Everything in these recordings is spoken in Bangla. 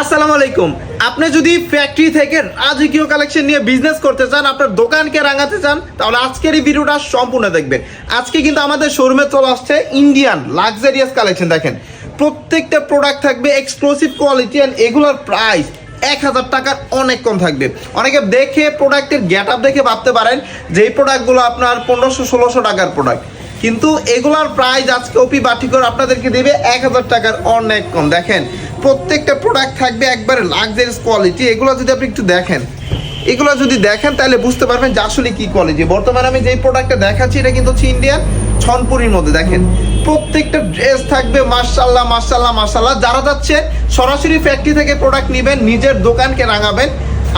আসসালামু আলাইকুম। আপনি যদি ফ্যাক্টরি থেকে রাজকীয় কালেকশন নিয়ে বিজনেস করতে চান, আপনার দোকানকে রাঙাতে চান, তাহলে আজকের এই ভিডিওটা সম্পূর্ণ দেখবেন। আজকে কিন্তু আমাদের শোরুমে চলে আসছে ইন্ডিয়ান লাক্সারিয়াস কালেকশন। দেখেন প্রত্যেকটা প্রোডাক্ট থাকবে এক্সক্লুসিভ কোয়ালিটি, অ্যান্ড এগুলোর প্রাইস 1000 টাকার অনেক কম থাকবে। অনেকে দেখে প্রোডাক্টের গেট আপ দেখে ভাবতে পারেন যে এই প্রোডাক্টগুলো আপনার 1500-1600 টাকার প্রোডাক্ট, কিন্তু এগুলার প্রাইস আজকে ওপি বাটিকর আপনাদেরকে দেবে 1000 টাকার অনেক কম। দেখেন প্রত্যেকটা প্রোডাক্ট থাকবে একবারে লাক্সারিয়াস কোয়ালিটি। এগুলো যদি আপনি একটু দেখেন, এগুলো যদি দেখেন তাহলে বুঝতে পারবেন যে আসলে কি কোয়ালিটি। বর্তমানে আমি যেই প্রোডাক্টটা দেখাচ্ছি এটা কিন্তু হচ্ছে ইন্ডিয়ান ছনপুরির মধ্যে। দেখেন প্রত্যেকটা ড্রেস থাকবে মাশাআল্লাহ মাশাআল্লাহ মাশাআল্লাহ। যারা যাচ্ছে সরাসরি ফ্যাক্টরি থেকে প্রোডাক্ট নেবেন, নিজের দোকানকে রাঙাবেন,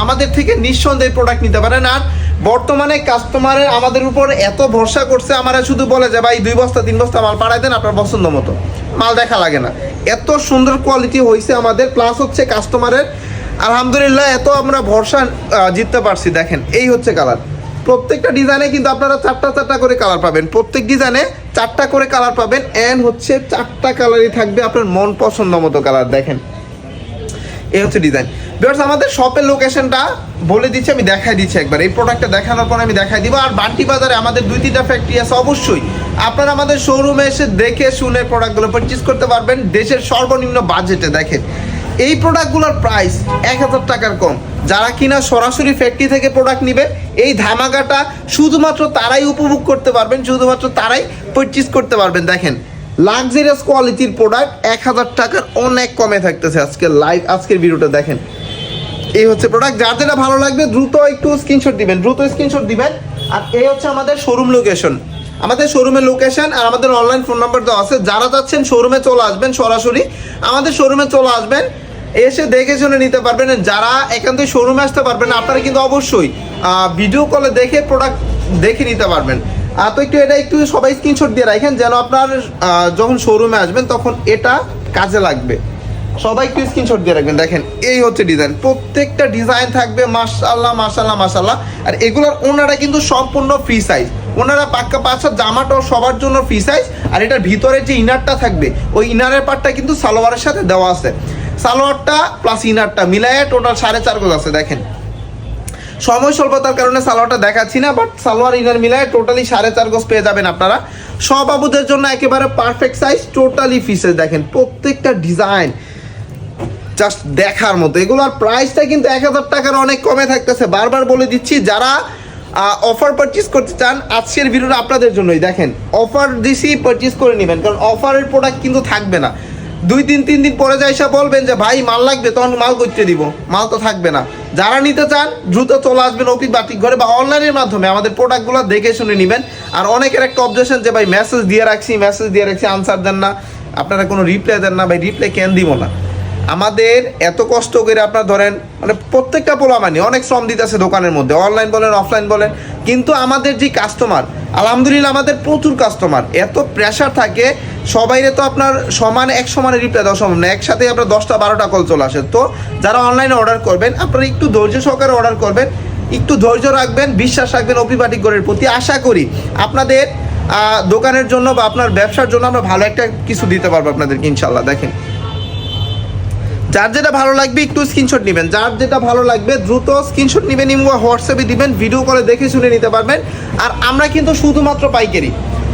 আমাদের থেকে নিঃসন্দেহে প্রোডাক্ট নিতে পারেন। আর বর্তমানে কাস্টমারের আমাদের উপর এত ভরসা করছে, আমরা শুধু বলে যে ভাই 2 বস্তা 3 বস্তা মাল পাঠাই দেন, আপনার পছন্দ মতো মাল দেখা লাগে না। এত সুন্দর কোয়ালিটি হয়েছে আমাদের, প্লাস হচ্ছে কাস্টমারের আলহামদুলিল্লাহ এত আমরা ভরসা জিততে পারছি। দেখেন এই হচ্ছে কালার, প্রত্যেকটা ডিজাইনে কিন্তু আপনারা 4টা করে কালার পাবেন, প্রত্যেক ডিজাইনে 4টা করে কালার পাবেন, অ্যান্ড হচ্ছে 4টা কালারই থাকবে আপনার মন পছন্দ মতো কালার। দেখেন এই হচ্ছে ডিজাইন। ভিউয়ার্স আমাদের শপের লোকেশনটা বলে দিচ্ছি, আমি দেখাই দিচ্ছি একবার। এই প্রোডাক্টটা দেখানোর পর আমি দেখাই দিব। আর বান্টি বাজারে আমাদের 2-3টা ফ্যাক্টরি আছে, অবশ্যই আপনারা আমাদের শোরুমে এসে দেখে শুনে প্রোডাক্টগুলো পারচেজ করতে পারবেন দেশের সর্বনিম্ন বাজেটে। দেখেন এই প্রোডাক্টগুলোর প্রাইস 1000 টাকার কম। যারা কিনা সরাসরি ফ্যাক্টরি থেকে প্রোডাক্ট নেবেন, এই ধামাকাটা শুধুমাত্র তারাই উপভোগ করতে পারবেন, শুধুমাত্র তারাই পারচেজ করতে পারবেন। দেখেন লাক্সারিয়াস কোয়ালিটির প্রোডাক্ট 1000 টাকার অনেক কমে থাকতেছে আজকের ভিডিওটা। দেখেন এই হচ্ছে প্রোডাক্ট। যার যেটা ভালো লাগবে দ্রুত একটু স্ক্রিনশট দিবেন। আর এই হচ্ছে আমাদের শোরুম লোকেশন, আমাদের শোরুমের লোকেশন আর আমাদের অনলাইন ফোন নাম্বার দেওয়া আছে। যারা যাচ্ছেন শোরুমে চলে আসবেন, সরাসরি আমাদের শোরুমে চলে আসবেন, এসে দেখে শুনে নিতে পারবেন। যারা এখান থেকে শোরুমে আসতে পারবেন না, আপনারা কিন্তু অবশ্যই ভিডিও কলে দেখে প্রোডাক্ট দেখে নিতে পারবেন। তো একটু সবাই স্ক্রিনশট দিয়ে রাখেন, যেন আপনার যখন শোরুমে আসবেন তখন এটা কাজে লাগবে। সবাই একটু স্ক্রিনশট দিয়ে রাখবেন। দেখেন এই হচ্ছে ডিজাইন, প্রত্যেকটা ডিজাইন থাকবে মাশাআল্লাহ মাশাআল্লাহ মাশাআল্লাহ। আর এগুলোর ওনারা কিন্তু সম্পূর্ণ ফ্রি সাইজ, ওনারা পাক্কা পাঁচা জামাটাও সবার জন্য ফ্রি সাইজ। আর এটার ভিতরে যে ইনারটা থাকবে, ওই ইনারের পার্টটা কিন্তু সালোয়ারের সাথে দেওয়া আছে। সালোয়ারটা প্লাস ইনারটা মিলায় টোটাল 4.5 গজ আছে। দেখেন সময় স্বল্পতার কারণে সালোয়ারটা দেখাচ্ছি না, বাট সালোয়ার ইনার মিলায় টোটালি 4.5 গজ পেয়ে যাবেন আপনারা। সব বাবুদের জন্য একেবারে perfect size, totally free size. দেখেন প্রত্যেকটা ডিজাইন জাস্ট দেখার মতো। এগুলোর প্রাইসটা কিন্তু 1000 টাকার অনেক কমে থাকতেছে। বারবার বলে দিচ্ছি, যারা অফার পারচেজ করতে চান আজকের ভিডিওটা আপনাদের জন্যই। দেখেন অফার দিছি, পারচেজ করে নেবেন, কারণ অফারের প্রোডাক্ট কিন্তু থাকবে না। 2-3 দিন পরে যাই সব বলবেন যে ভাই মাল লাগবে, তখন মাল করতে দিব, মাল তো থাকবে না। যারা নিতে চান দ্রুত চলে আসবেন ওপি বাটিক ঘরে, বা অনলাইনের মাধ্যমে আমাদের প্রোডাক্টগুলো দেখে শুনে নেবেন। আর অনেকের একটা অবজেকশন যে ভাই মেসেজ দিয়ে রাখছি আনসার দেন না, আপনারা কোনো রিপ্লাই দেন না। ভাই রিপ্লাই কেন দিব না? আমাদের এত কষ্ট করে আপনার ধরেন মানে প্রত্যেকটা পোলামানি অনেক শ্রম দিতেছে দোকানের মধ্যে, অনলাইন বলেন অফলাইন বলেন, কিন্তু আমাদের যে কাস্টমার আলহামদুলিল্লাহ আমাদের প্রচুর কাস্টমার, এত প্রেশার থাকে সবাইরে তো আপনার এক সমানে রিপ্লাই দেওয়া সম্ভব না। একসাথে আপনার 10টা-12টা কল চলে আসে। তো যারা অনলাইনে অর্ডার করবেন আপনারা একটু ধৈর্য সহকারে অর্ডার করবেন, একটু ধৈর্য রাখবেন, বিশ্বাস রাখবেন ওপি বাটিক ঘরের প্রতি। আশা করি আপনাদের দোকানের জন্য বা আপনার ব্যবসার জন্য আমরা ভালো একটা কিছু দিতে পারবো আপনাদেরকে ইনশাল্লাহ। দেখেন যার যেটা ভালো লাগবে একটু স্ক্রিনশট নেবেন, যার যেটা ভালো লাগবে দ্রুত স্ক্রিনশট নেবেন এবং হোয়াটসঅ্যাপে দিবেন, ভিডিও কলে দেখে শুনে নিতে পারবেন। আর আমরা কিন্তু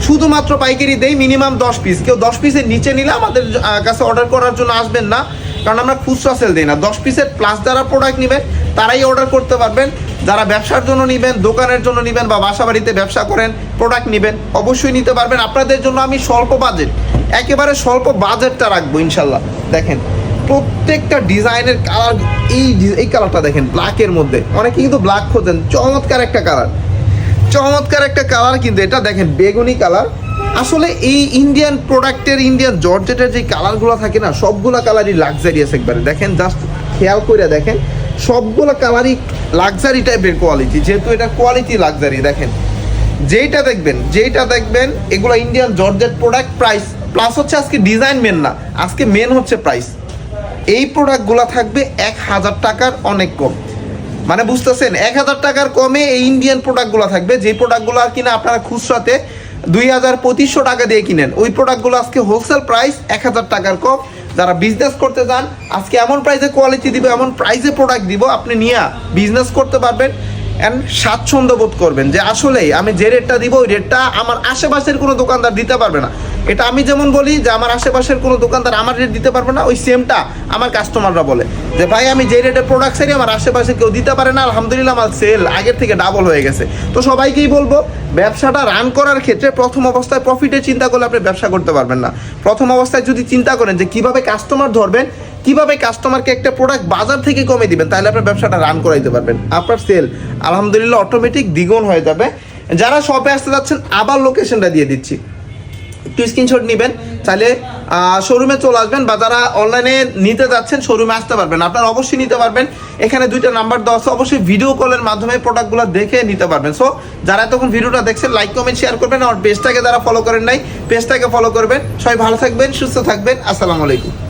শুধুমাত্র পাইকারি দেই, মিনিমাম 10 পিস। কেউ 10 পিসের নিচে নিলে আমাদের কাছে অর্ডার করার জন্য আসবেন না, কারণ আমরা খুচরা সেল দিই না। 10 পিসের প্লাস যারা প্রোডাক্ট নেবেন তারাই অর্ডার করতে পারবেন। যারা ব্যবসার জন্য নেবেন, দোকানের জন্য নেবেন, বা বাসা বাড়িতে ব্যবসা করেন প্রোডাক্ট নেবেন, অবশ্যই নিতে পারবেন। আপনাদের জন্য আমি একেবারে স্বল্প বাজেটটা রাখবো ইনশাল্লাহ। দেখেন প্রত্যেকটা ডিজাইনের কালার, এই কালারটা দেখেন ব্ল্যাকের মধ্যে, অনেকে কিন্তু ব্ল্যাক খোঁজেন, চমৎকার একটা কালার কিন্তু এটা। দেখেন বেগুনি কালার। আসলে এই ইন্ডিয়ান প্রোডাক্টের, ইন্ডিয়ান জর্জেটের যে কালারগুলো থাকে না, সবগুলো কালারই লাক্সারিয়াস একবারে। দেখেন জাস্ট খেয়াল করে দেখেন, সবগুলো কালারই লাক্সারি টাইপের কোয়ালিটি, যেহেতু এটা কোয়ালিটি লাক্সারি। দেখেন যেইটা দেখবেন এগুলো Indian georgette product. Price plus হচ্ছে আজকে ডিজাইন মেন না, আজকে মেন হচ্ছে প্রাইস। এই প্রোডাক্টগুলো থাকবে 1000 টাকার অনেক কম, মানে বুঝতেছেন 1000 টাকার কমে এই ইন্ডিয়ান প্রোডাক্টগুলো থাকবে। যে প্রোডাক্টগুলো কিনা আপনারা খুচরাতে 2000-2500 টাকা দিয়ে কিনেন, ওই প্রোডাক্টগুলো আজকে হোলসেল প্রাইস 1000 টাকার কম। যারা বিজনেস করতে চান আজকে এমন প্রাইসে কোয়ালিটি দিব, এমন প্রাইসে প্রোডাক্ট দিব, আপনি নিয়ে বিজনেস করতে পারবেন অ্যান্ড স্বাচ্ছন্দ্য বোধ করবেন যে আসলেই আমি যে রেটটা দিব ওই রেটটা আমার আশেপাশের কোনো দোকানদার দিতে পারবে না। এটা আমি যেমন বলি যে আমার আশেপাশের কোনো দোকানদার আমার রেট দিতে পারবে না, ওই সেমটা আমার কাস্টমাররা বলে যে ভাই আমি যে রেটে প্রোডাক্ট চাই আমার আশেপাশে কেউ দিতে পারে না, আলহামদুলিল্লাহ আমার সেল আগের থেকে ডাবল হয়ে গেছে। তো সবাইকেই বলবো ব্যবসাটা রান করার ক্ষেত্রে প্রথম অবস্থায় প্রফিটের চিন্তা করলে আপনি ব্যবসা করতে পারবেন না। প্রথম অবস্থায় যদি চিন্তা করেন যে কিভাবে কাস্টমার ধরবেন, কিভাবে কাস্টমারকে একটা প্রোডাক্ট বাজার থেকে কমে দিবেন, তাহলে আপনার ব্যবসাটা রান করাইতে পারবেন, আপনার সেল আলহামদুলিল্লাহ অটোমেটিক দ্বিগুণ হয়ে যাবে। যারা শপে আসতে যাচ্ছেন আবার লোকেশনটা দিয়ে দিচ্ছি, একটু স্ক্রিনশট নেবেন, চাইলে শোরুমে চলে আসবেন, বা যারা অনলাইনে নিতে যাচ্ছেন শোরুমে আসতে পারবেন, আপনারা অবশ্যই নিতে পারবেন। এখানে 2টা নাম্বার দেওয়া আছে, অবশ্যই ভিডিও কলের মাধ্যমে প্রোডাক্টগুলো দেখে নিতে পারবেন। সো যারা তখন ভিডিওটা দেখছেন লাইক কমেন্ট শেয়ার করবেন, আমার পেজটাকে যারা ফলো করেন নাই পেজটাকে ফলো করবেন। সবাই ভালো থাকবেন, সুস্থ থাকবেন, আসসালামু আলাইকুম।